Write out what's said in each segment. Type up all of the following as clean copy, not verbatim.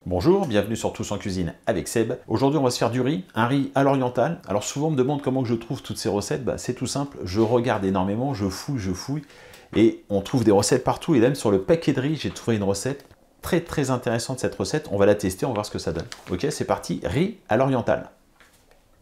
Bonjour, bienvenue sur Tous en Cuisine avec Seb. Aujourd'hui, on va se faire du riz, un riz à l'oriental. Alors souvent, on me demande comment que je trouve toutes ces recettes. C'est tout simple, je regarde énormément, je fouille, et on trouve des recettes partout. Et même sur le paquet de riz, j'ai trouvé une recette très intéressante, cette recette. On va la tester, on va voir ce que ça donne. Ok, c'est parti, riz à l'oriental.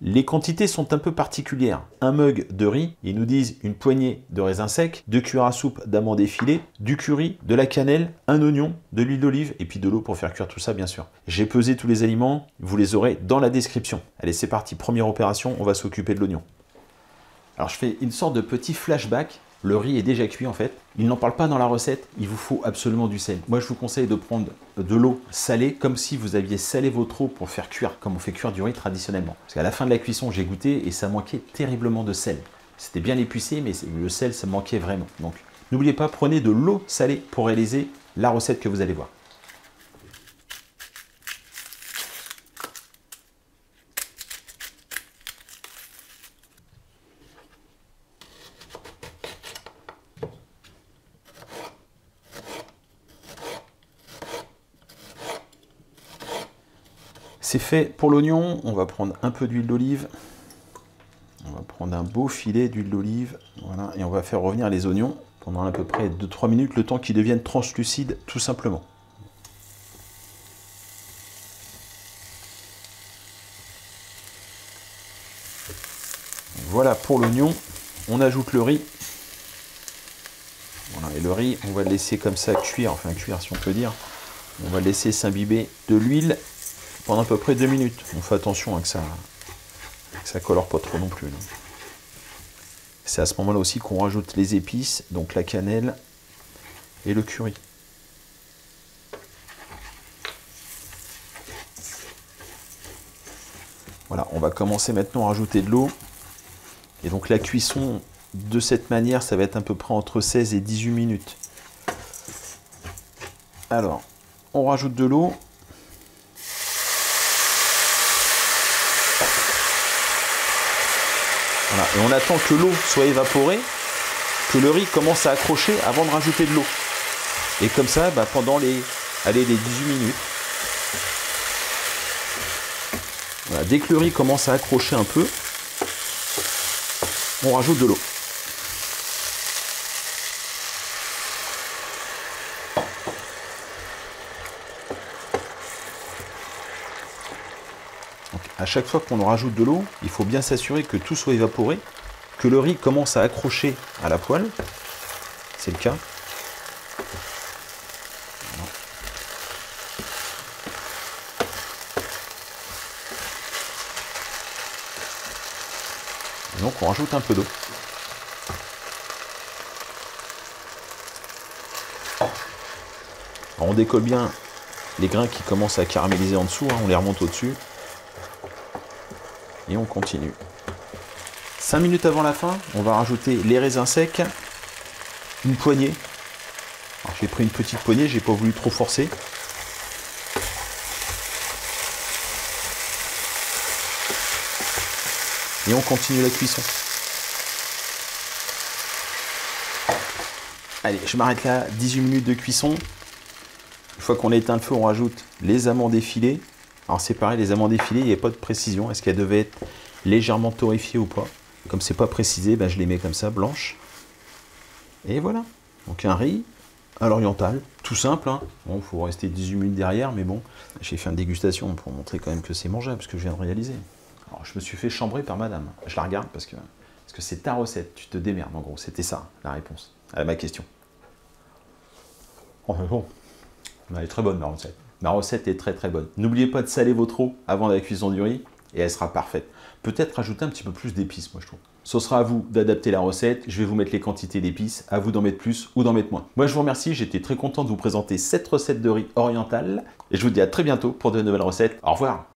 Les quantités sont un peu particulières. Un mug de riz, ils nous disent une poignée de raisins secs, 2 cuillères à soupe d'amandes effilées, du curry, de la cannelle, un oignon, de l'huile d'olive et puis de l'eau pour faire cuire tout ça bien sûr. J'ai pesé tous les aliments, vous les aurez dans la description. Allez, c'est parti, première opération, on va s'occuper de l'oignon. Alors je fais une sorte de petit flashback. Le riz est déjà cuit en fait. Il n'en parle pas dans la recette, il vous faut absolument du sel. Moi je vous conseille de prendre de l'eau salée comme si vous aviez salé votre eau pour faire cuire, comme on fait cuire du riz traditionnellement. Parce qu'à la fin de la cuisson, j'ai goûté et ça manquait terriblement de sel. C'était bien épicé, mais le sel, ça manquait vraiment. Donc n'oubliez pas, prenez de l'eau salée pour réaliser la recette que vous allez voir. C'est fait pour l'oignon, on va prendre un peu d'huile d'olive. On va prendre un beau filet d'huile d'olive. Voilà, et on va faire revenir les oignons pendant à peu près 2-3 minutes, le temps qu'ils deviennent translucides tout simplement. Voilà pour l'oignon. On ajoute le riz. Voilà, et le riz, on va le laisser comme ça cuire, enfin cuire si on peut dire. On va le laisser s'imbiber de l'huile pendant à peu près 2 minutes. On fait attention que ça colore pas trop non plus. C'est à ce moment-là aussi qu'on rajoute les épices, donc la cannelle et le curry. Voilà, on va commencer maintenant à rajouter de l'eau. Et donc la cuisson de cette manière, ça va être à peu près entre 16 et 18 minutes. Alors, on rajoute de l'eau. Voilà. Et on attend que l'eau soit évaporée, que le riz commence à accrocher avant de rajouter de l'eau. Et comme ça, pendant les 18 minutes, voilà, dès que le riz commence à accrocher un peu, on rajoute de l'eau. À chaque fois qu'on rajoute de l'eau, il faut bien s'assurer que tout soit évaporé, que le riz commence à accrocher à la poêle. C'est le cas. Voilà. Et donc on rajoute un peu d'eau. On décolle bien les grains qui commencent à caraméliser en dessous, on les remonte au-dessus. Et on continue. 5 minutes avant la fin, on va rajouter les raisins secs, une poignée. J'ai pris une petite poignée, j'ai pas voulu trop forcer. Et on continue la cuisson. Allez, je m'arrête là, 18 minutes de cuisson. Une fois qu'on a éteint le feu, on rajoute les amandes effilées. Alors c'est pareil, les amandes effilées, il n'y a pas de précision. Est-ce qu'elles devaient être légèrement torréfiées ou pas? Comme c'est pas précisé, je les mets comme ça, blanches. Et voilà. Donc un riz à l'oriental, tout simple. Bon, il faut rester 18 minutes derrière, mais bon, j'ai fait une dégustation pour montrer quand même que c'est mangeable, ce que je viens de réaliser. Alors je me suis fait chambrer par madame. Je la regarde parce que c'est ta recette, tu te démerdes en gros. C'était ça, la réponse à ma question. Oh, mais bon, elle est très bonne ma recette. Ma recette est très bonne. N'oubliez pas de saler votre eau avant la cuisson du riz et elle sera parfaite. Peut-être rajouter un petit peu plus d'épices, moi je trouve. Ce sera à vous d'adapter la recette. Je vais vous mettre les quantités d'épices. À vous d'en mettre plus ou d'en mettre moins. Moi je vous remercie. J'étais très content de vous présenter cette recette de riz oriental. Et je vous dis à très bientôt pour de nouvelles recettes. Au revoir.